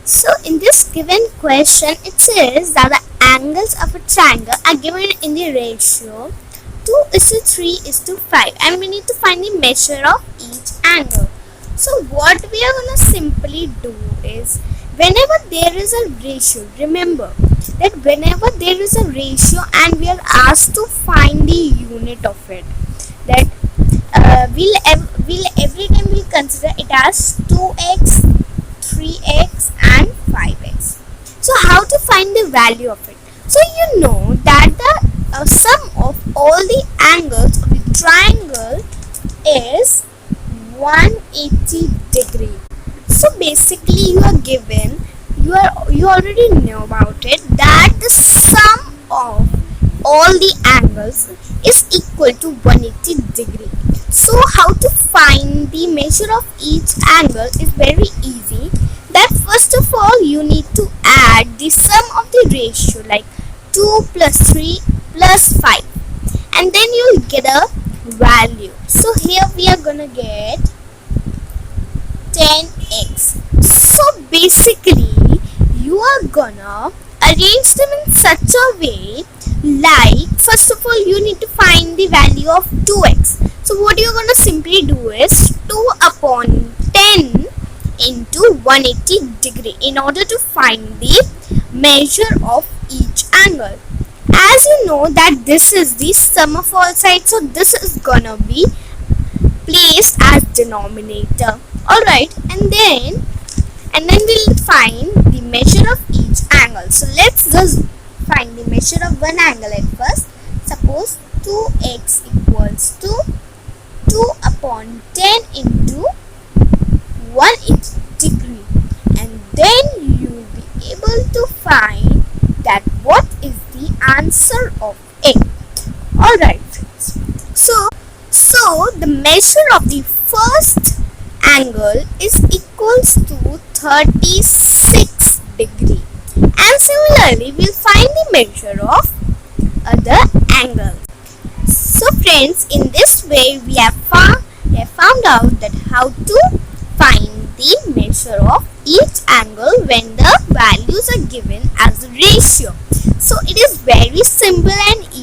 So in this given question, it says that the angles of a triangle are given in the ratio 2:3:5, and we need to find the measure of each angle. So what we are going to simply do is, whenever there is a ratio, remember that whenever there is a ratio and we are asked to find the unit of it, that we'll every time we'll consider it as 2x, 3x and 5x. So how to find the value of it? So you know that the sum of all the angles of the triangle is 180 degree. So basically you are given, you already know about it, that the sum of all the angles is equal to 180 degree. So how to find the measure of each angle is very easy. That first of all you need to add the sum of the ratio, like 2 plus 3 plus 5, and then you'll get a value. So here we are gonna get 10x. So basically you are gonna arrange them in such a way, like first of all you need to find the value of 2x. So what you're gonna simply do is 2 upon 10 into 180 degree in order to find the measure of each angle. As you know that this is the sum of all sides, so this is gonna be placed as denominator. Alright, and then we'll find the measure of each angle. So let's just find the measure of one angle at first. Suppose 2x equals to 2 upon 10 into 180 degree, and then you will be able to find that what is the answer of it. Alright friends, so the measure of the first angle is equals to 36 degree, and similarly we'll find the measure of other angle. So friends, in this way we have found out that how to find the measure of each angle when the values are given as a ratio. So it is very simple and easy.